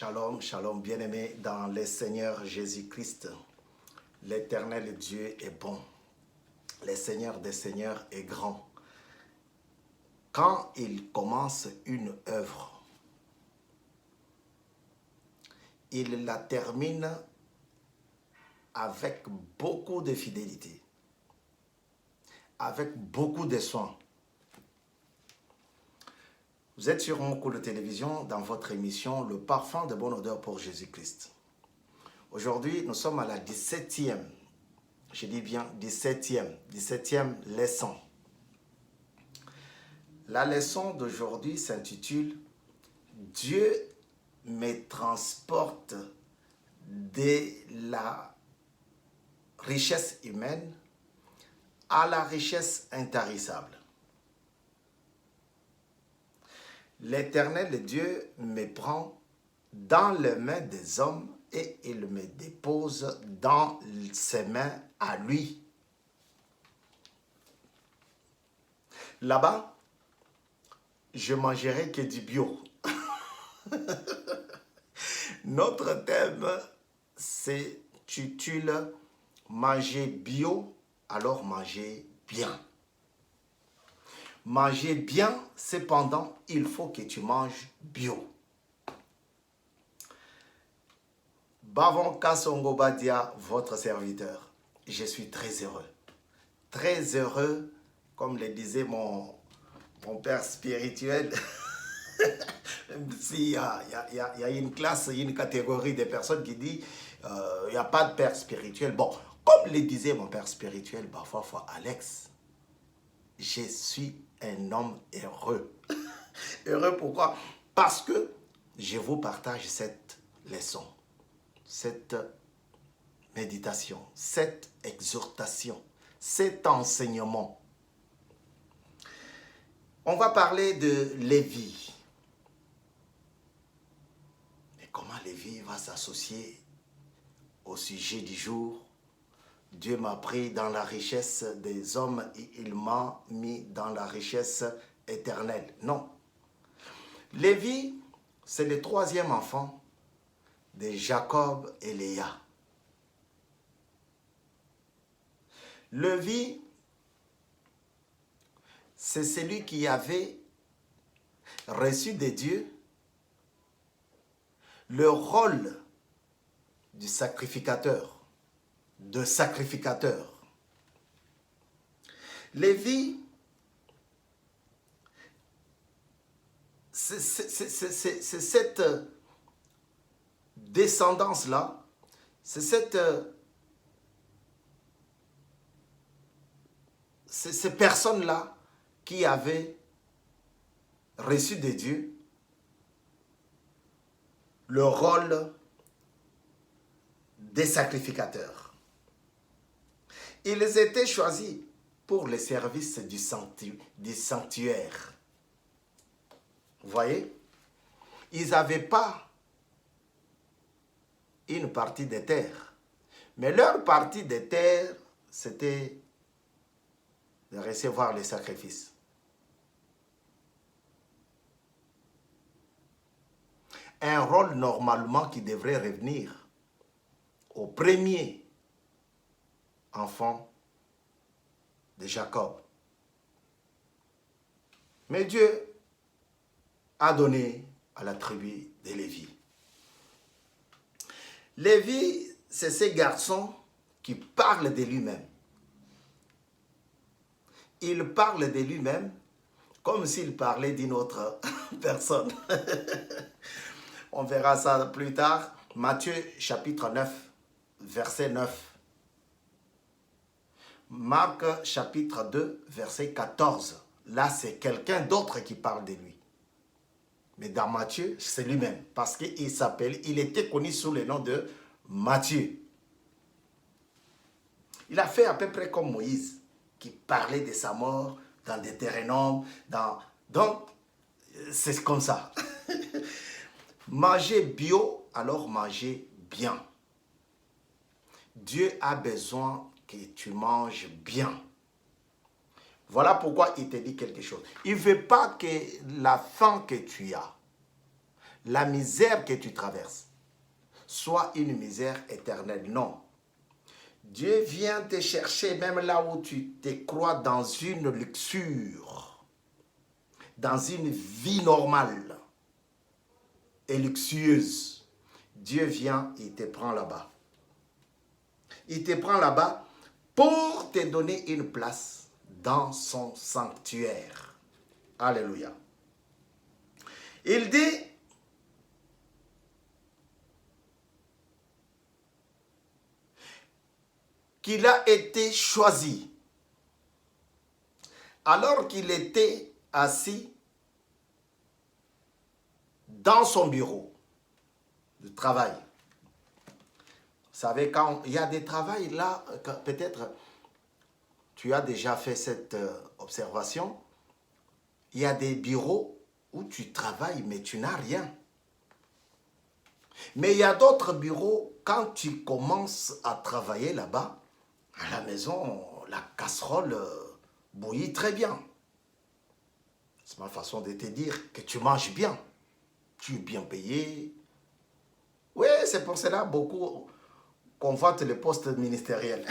Shalom, shalom, bien-aimés dans le Seigneur Jésus-Christ. L'Éternel Dieu est bon. Le Seigneur des Seigneurs est grand. Quand il commence une œuvre, il la termine avec beaucoup de fidélité, avec beaucoup de soin. Vous êtes sur mon cours de télévision dans votre émission Le parfum de bonne odeur pour Jésus-Christ. Aujourd'hui, nous sommes à la 17e, je dis bien 17e leçon. La leçon d'aujourd'hui s'intitule « Dieu me transporte de la richesse humaine à la richesse intarissable ». L'Éternel Dieu me prend dans les mains des hommes et il me dépose dans ses mains à lui. Là-bas, je mangerai que du bio. Notre thème s'intitule « Manger bio, alors manger bien ». Manger bien, cependant, il faut que tu manges bio. Bavon Kassongo Badia, votre serviteur, je suis très heureux, comme le disait mon père spirituel. Même s'il y a une classe, une catégorie de personnes qui disent il n'y a pas de père spirituel. Bon, comme le disait mon père spirituel, parfois Alex, je suis un homme heureux. Heureux pourquoi? Parce que je vous partage cette leçon, cette méditation, cette exhortation, cet enseignement. On va parler de Lévi. Mais comment Lévi va s'associer au sujet du jour? Dieu m'a pris dans la richesse des hommes et il m'a mis dans la richesse éternelle. Non. Lévi, c'est le troisième enfant de Jacob et Léa. Lévi, c'est celui qui avait reçu de Dieu le rôle du sacrificateur. Lévi, c'est cette descendance-là, c'est ces personnes-là qui avaient reçu de Dieu le rôle des sacrificateurs. Ils étaient choisis pour le service du sanctuaire. Vous voyez? Ils n'avaient pas une partie des terres. Mais leur partie des terres, c'était de recevoir les sacrifices. Un rôle normalement qui devrait revenir au premier enfant de Jacob. Mais Dieu a donné à la tribu de Lévi. Lévi, c'est ce garçon qui parle de lui-même. Il parle de lui-même comme s'il parlait d'une autre personne. On verra ça plus tard. Matthieu chapitre 9, verset 9. Marc chapitre 2, verset 14. Là, c'est quelqu'un d'autre qui parle de lui. Mais dans Matthieu, c'est lui-même. Parce il était connu sous le nom de Matthieu. Il a fait à peu près comme Moïse, qui parlait de sa mort dans Deutéronome. Donc, c'est comme ça. Manger bio, alors manger bien. Dieu a besoin que tu manges bien. Voilà pourquoi il te dit quelque chose. Il ne veut pas que la faim que tu as, la misère que tu traverses soit une misère éternelle. Non. Dieu vient te chercher même là où tu te crois dans une luxure, dans une vie normale et luxueuse. Dieu vient, il te prend là-bas. Il te prend là-bas pour te donner une place dans son sanctuaire. Alléluia. Il dit, qu'il a été choisi alors qu'il était assis dans son bureau de travail. Vous savez, quand il y a des travails là, peut-être tu as déjà fait cette observation, il y a des bureaux où tu travailles mais tu n'as rien. Mais il y a d'autres bureaux, quand tu commences à travailler là-bas, à la maison, la casserole bouillit très bien. C'est ma façon de te dire que tu manges bien. Tu es bien payé. Oui, c'est pour cela beaucoup convoitent le poste ministériel.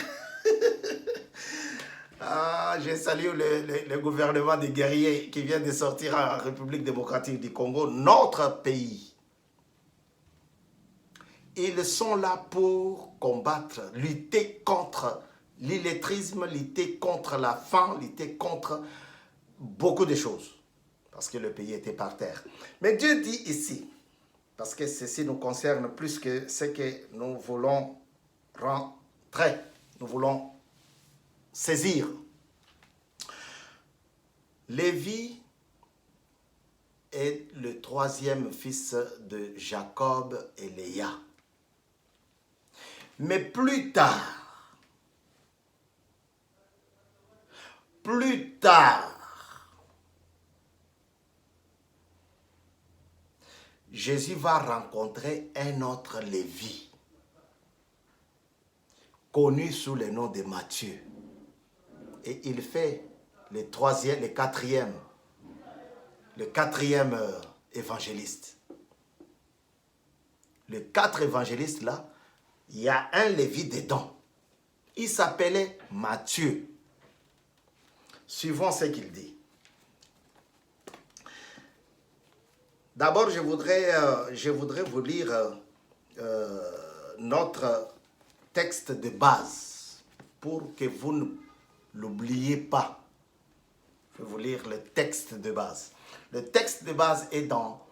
Je salue le gouvernement des guerriers qui vient de sortir en République démocratique du Congo, notre pays. Ils sont là pour combattre, lutter contre l'illettrisme, lutter contre la faim, lutter contre beaucoup de choses. Parce que le pays était par terre. Mais Dieu dit ici, parce que ceci nous concerne plus que ce que nous voulons rentrer, nous voulons saisir. Lévi est le troisième fils de Jacob et Léa. Mais plus tard, Jésus va rencontrer un autre Lévi, connu sous le nom de Matthieu. Et il fait le quatrième évangéliste. Les 4 évangélistes là, il y a un Lévi dedans. Il s'appelait Matthieu. Suivons ce qu'il dit. D'abord, je voudrais vous lire notre texte de base pour que vous ne l'oubliez pas. Je vais vous lire le texte de base. Le texte de base est dans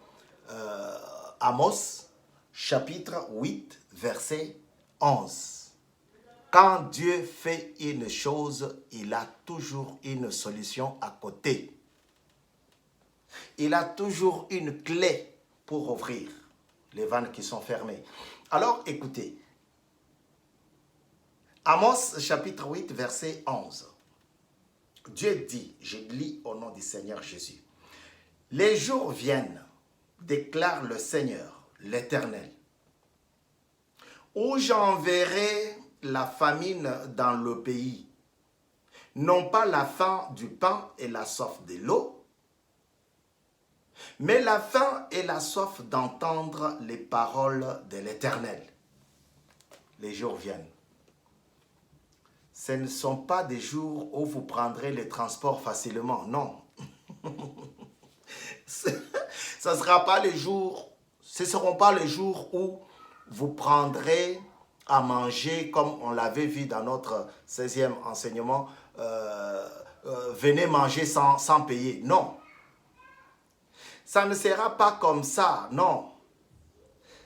Amos, chapitre 8, verset 11. Quand Dieu fait une chose, il a toujours une solution à côté. Il a toujours une clé pour ouvrir les vannes qui sont fermées. Alors, écoutez. Amos, chapitre 8, verset 11. Dieu dit, je lis au nom du Seigneur Jésus. Les jours viennent, déclare le Seigneur, l'Éternel, où j'enverrai la famine dans le pays, non pas la faim du pain et la soif de l'eau, mais la faim et la soif d'entendre les paroles de l'Éternel. Les jours viennent. Ce ne sont pas des jours où vous prendrez les transports facilement, non. Ce ne seront pas les jours où vous prendrez à manger, comme on l'avait vu dans notre 16e enseignement, venez manger sans payer. Non. Ça ne sera pas comme ça, non.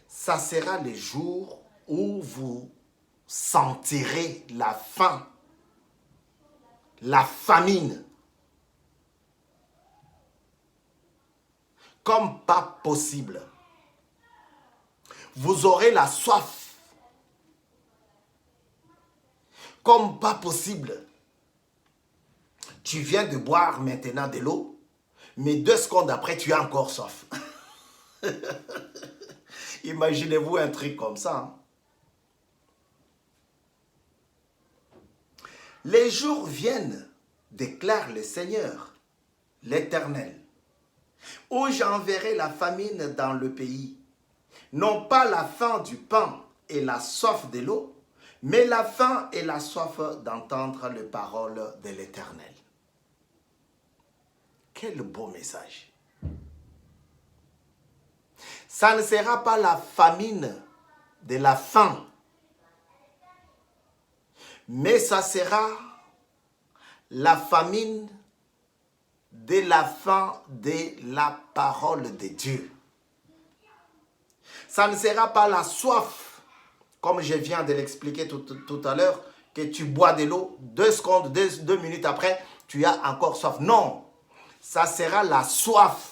Ça sera les jours où vous sentirez la faim, la famine, comme pas possible. Vous aurez la soif, comme pas possible. Tu viens de boire maintenant de l'eau, mais 2 secondes après, tu as encore soif. Imaginez-vous un truc comme ça. Hein? Les jours viennent, déclare le Seigneur, l'Éternel, où j'enverrai la famine dans le pays. Non pas la faim du pain et la soif de l'eau, mais la faim et la soif d'entendre les paroles de l'Éternel. Quel beau message. Ça ne sera pas la famine de la faim, mais ça sera la famine de la faim de la parole de Dieu. Ça ne sera pas la soif, comme je viens de l'expliquer tout à l'heure, que tu bois de l'eau, 2 secondes, 2 minutes après, tu as encore soif. Non, ça sera la soif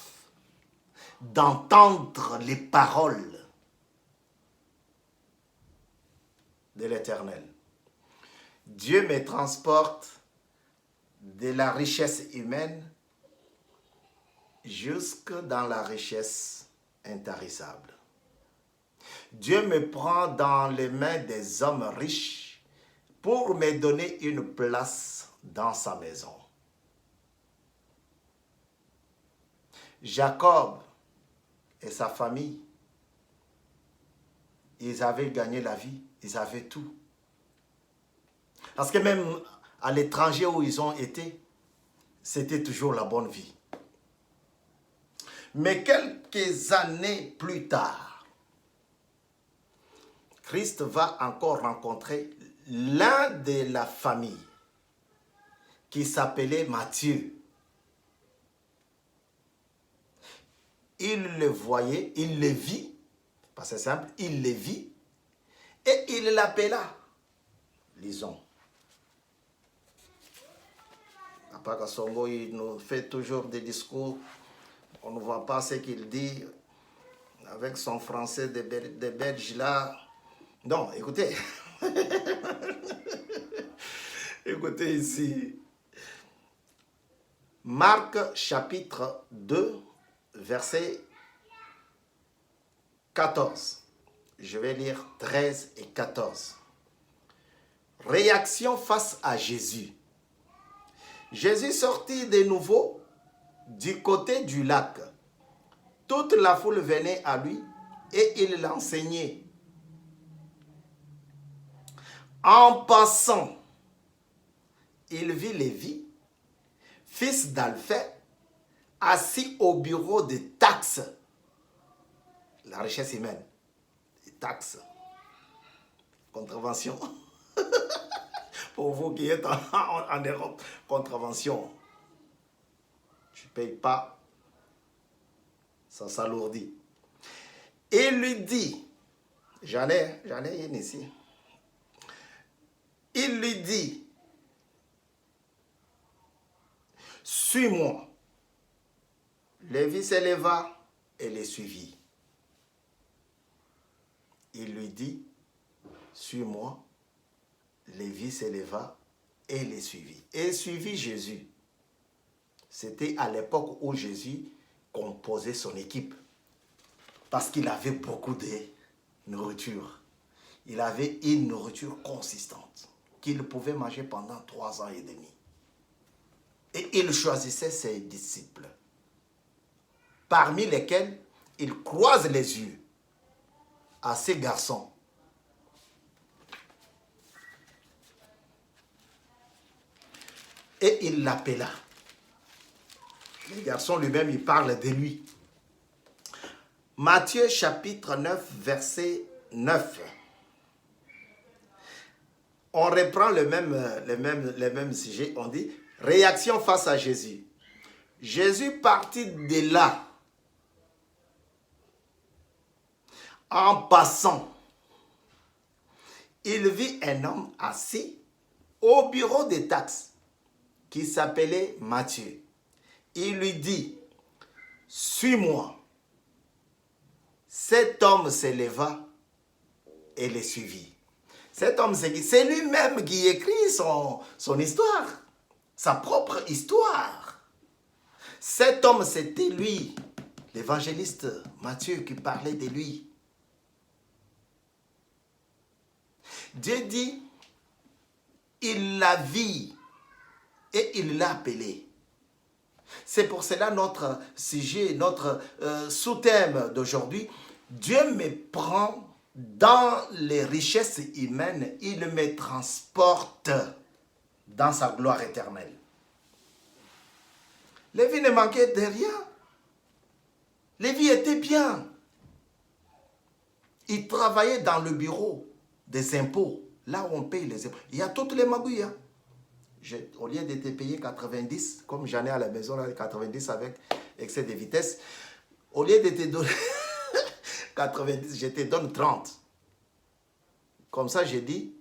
d'entendre les paroles de l'Éternel. Dieu me transporte de la richesse humaine jusque dans la richesse intarissable. Dieu me prend dans les mains des hommes riches pour me donner une place dans sa maison. Jacob et sa famille, ils avaient gagné la vie, ils avaient tout. Parce que même à l'étranger où ils ont été, c'était toujours la bonne vie. Mais quelques années plus tard, Christ va encore rencontrer l'un de la famille qui s'appelait Matthieu. Il le voyait, il le vit, parce que c'est simple, il le vit et il l'appela. Lisons. Papa Kassongo, il nous fait toujours des discours. On ne voit pas ce qu'il dit avec son français de Belge là. Non, écoutez. Écoutez ici. Marc chapitre 2, verset 14. Je vais lire 13 et 14. Réaction face à Jésus. Jésus sortit de nouveau du côté du lac. Toute la foule venait à lui et il l'enseignait. En passant, il vit Lévi, fils d'Alphée, assis au bureau des taxes. La richesse humaine, les taxes, contravention. Pour vous qui êtes en Europe, contravention. Tu ne payes pas, ça s'alourdit. Il lui dit, j'en ai une ici. Il lui dit, suis-moi. Lévi se leva et le suivit. Il lui dit, suis-moi. Lévi se leva et le suivit. Et suivit Jésus. C'était à l'époque où Jésus composait son équipe. Parce qu'il avait beaucoup de nourriture. Il avait une nourriture consistante qu'il pouvait manger pendant 3 ans et demi. Et il choisissait ses disciples, parmi lesquels il croise les yeux à ces garçons. Et il l'appela. Les garçons lui-même, il parle de lui. Matthieu chapitre 9, verset 9. On reprend le même sujet. On dit, réaction face à Jésus. Jésus partit de là. En passant, il vit un homme assis au bureau des taxes qui s'appelait Matthieu. Il lui dit, suis-moi. Cet homme se leva et le suivit. Cet homme, c'est lui-même qui écrit son histoire, sa propre histoire. Cet homme, c'était lui, l'évangéliste Matthieu qui parlait de lui. Dieu dit, il l'a vu et il l'a appelé. C'est pour cela notre sujet, notre sous-thème d'aujourd'hui, Dieu me prend dans les richesses humaines, il me transporte dans sa gloire éternelle. Lévi ne manquait de rien. Lévi était bien. Il travaillait dans le bureau des impôts, là où on paye les impôts. Il y a toutes les magouilles. Hein. Au lieu de te payer 90, comme j'en ai à la maison, là, 90 avec excès de vitesse, au lieu de te donner 90, je te donne 30. Comme ça, j'ai dit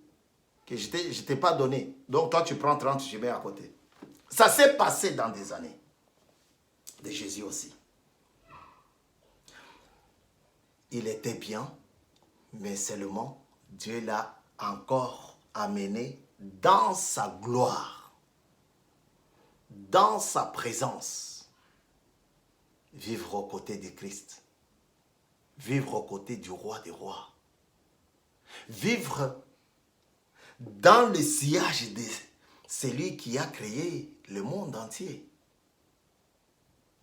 que je ne t'ai pas donné. Donc, toi, tu prends 30, je mets à côté. Ça s'est passé dans des années. De Jésus aussi. Il était bien, mais seulement Dieu l'a encore amené dans sa gloire, dans sa présence. Vivre aux côtés de Christ, vivre aux côtés du roi des rois, vivre dans le sillage de celui qui a créé le monde entier.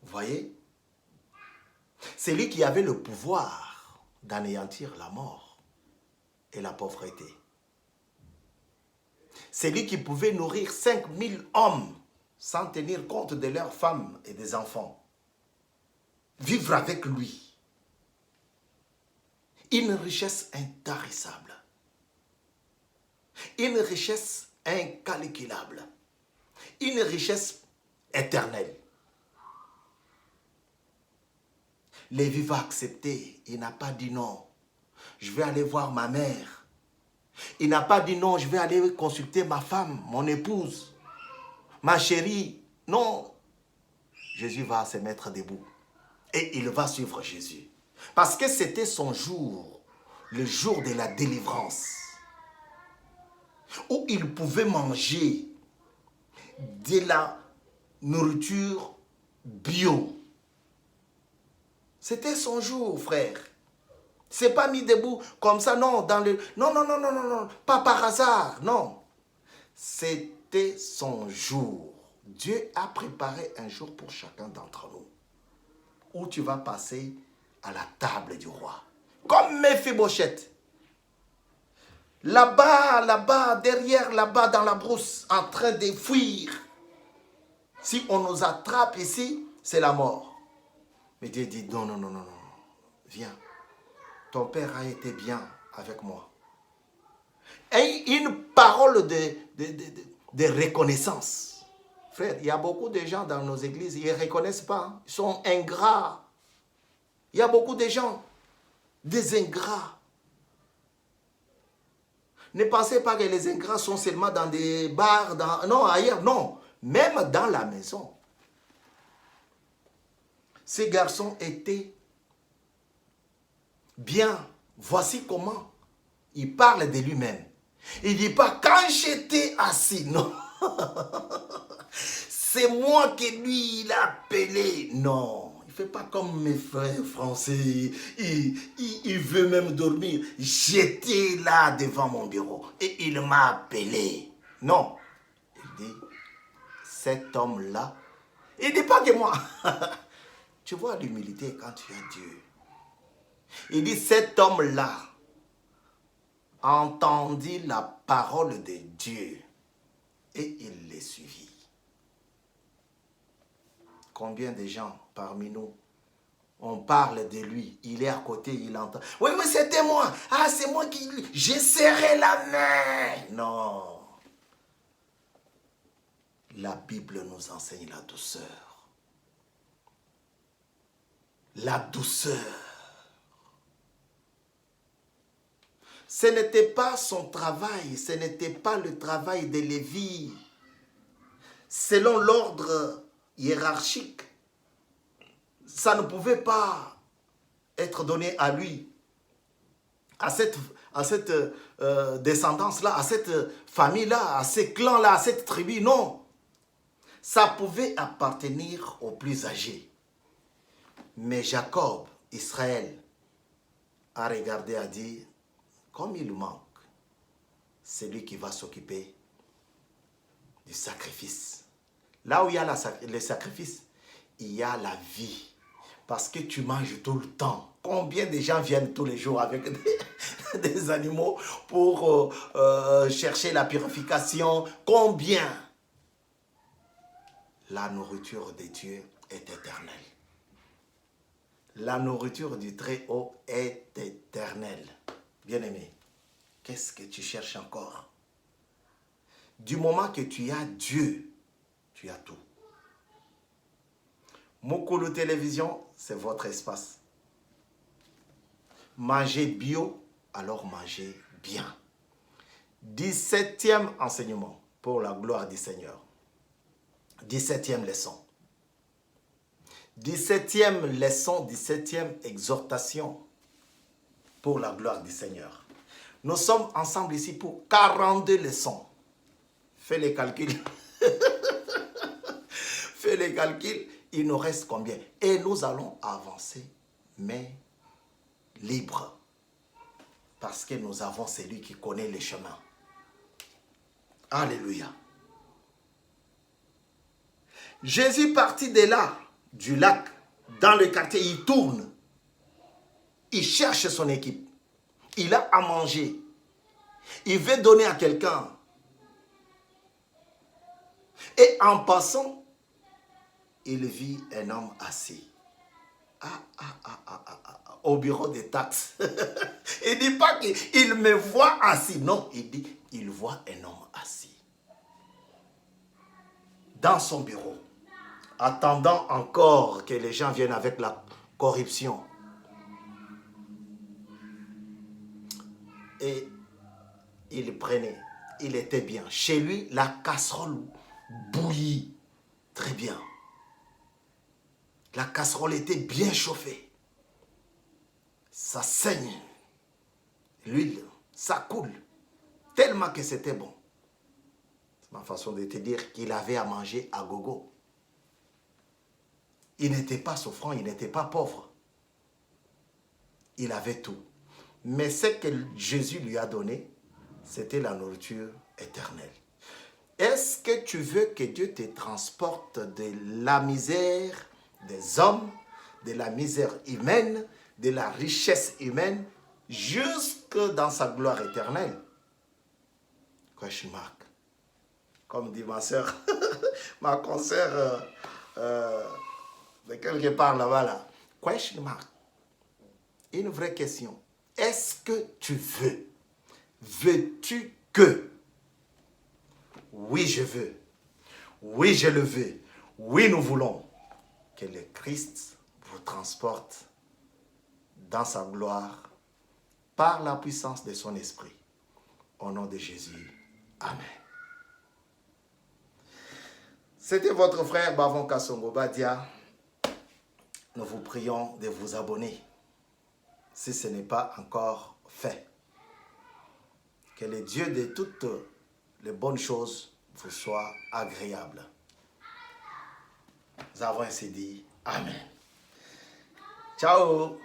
Vous voyez? C'est lui qui avait le pouvoir d'anéantir la mort et la pauvreté. C'est lui qui pouvait nourrir 5000 hommes sans tenir compte de leurs femmes et des enfants. Vivre avec lui. Une richesse intarissable. Une richesse incalculable. Une richesse éternelle. Lévi va accepter. Il n'a pas dit non. Je vais aller voir ma mère. Il n'a pas dit non, je vais aller consulter ma femme, mon épouse, ma chérie. Non. Jésus va se mettre debout. Et il va suivre Jésus. Parce que c'était son jour, le jour de la délivrance. Où il pouvait manger de la nourriture bio. C'était son jour, frère. C'est pas mis debout comme ça, non, dans le... Non, non, non, non, non, non, pas par hasard, non. C'était son jour. Dieu a préparé un jour pour chacun d'entre nous. Où tu vas passer à la table du roi. Comme Méphibosheth. Là-bas, là-bas, derrière, là-bas, dans la brousse, en train de fuir. Si on nous attrape ici, c'est la mort. Mais Dieu dit, non, non, non, non, non, viens. Ton père a été bien avec moi. Et une parole de reconnaissance. Frère, il y a beaucoup de gens dans nos églises, ils ne reconnaissent pas. Ils sont ingrats. Il y a beaucoup de gens, des ingrats. Ne pensez pas que les ingrats sont seulement dans des bars, non, ailleurs, non. Même dans la maison. Ces garçons étaient bien. Voici comment il parle de lui-même. Il ne dit pas quand j'étais assis, non. C'est moi que lui, il a appelé. Non, il ne fait pas comme mes frères français. Il veut même dormir. J'étais là devant mon bureau et il m'a appelé. Non, il dit, cet homme-là, il ne dit pas que moi. Tu vois l'humilité quand tu as Dieu. Il dit, cet homme-là entendit la parole de Dieu et il les suivit. Combien de gens parmi nous, on parle de lui, il est à côté, il entend. Oui, mais c'était moi. Ah, c'est moi qui... J'ai serré la main. Non. La Bible nous enseigne la douceur. La douceur. Ce n'était pas son travail, ce n'était pas le travail de Lévi. Selon l'ordre hiérarchique, ça ne pouvait pas être donné à lui, à cette descendance-là, à cette famille-là, à ces clans-là, à cette tribu, non. Ça pouvait appartenir aux plus âgés. Mais Jacob, Israël, a regardé, a dit, comme il manque, c'est lui qui va s'occuper du sacrifice. Là où il y a le sacrifice, il y a la vie. Parce que tu manges tout le temps. Combien de gens viennent tous les jours avec des animaux pour chercher la purification? Combien? La nourriture de Dieu est éternelle. La nourriture du Très-Haut est éternelle. Bien-aimé, qu'est-ce que tu cherches encore? Du moment que tu as Dieu, tu as tout. Mokolo Télévision, c'est votre espace. Mangez bio, alors mangez bien. 17e enseignement pour la gloire du Seigneur. 17e leçon. 17e leçon, 17e exhortation pour la gloire du Seigneur. Nous sommes ensemble ici pour 42 leçons. Fais les calculs. Fais les calculs. Il nous reste combien? Et nous allons avancer, mais libre. Parce que nous avons celui qui connaît les chemins. Alléluia. Jésus partit de là, du lac, dans le quartier, il tourne. Il cherche son équipe. Il a à manger. Il veut donner à quelqu'un. Et en passant, il vit un homme assis. Au bureau des taxes. Il ne dit pas qu'il me voit assis. Non, il dit il voit un homme assis. Dans son bureau. Attendant encore que les gens viennent avec la corruption. Et il prenait. Il était bien. Chez lui, la casserole bouillit très bien. La casserole était bien chauffée. Ça saigne. L'huile, ça coule. Tellement que c'était bon. C'est ma façon de te dire qu'il avait à manger à gogo. Il n'était pas souffrant, il n'était pas pauvre. Il avait tout. Mais ce que Jésus lui a donné, c'était la nourriture éternelle. Est-ce que tu veux que Dieu te transporte de la misère des hommes, de la misère humaine, de la richesse humaine, jusque dans sa gloire éternelle? Question mark. Comme dit ma soeur, ma consoeur de quelque part là-bas, là. Question mark. Une vraie question. Est-ce que tu veux? Veux-tu que? Oui, je veux. Oui, je le veux. Oui, nous voulons que le Christ vous transporte dans sa gloire par la puissance de son esprit. Au nom de Jésus. Amen. C'était votre frère Bavon Kassongo Badia. Nous vous prions de vous abonner si ce n'est pas encore fait. Que le Dieu de toutes les bonnes choses vous soit agréable. Nous avons ainsi dit Amen. Ciao.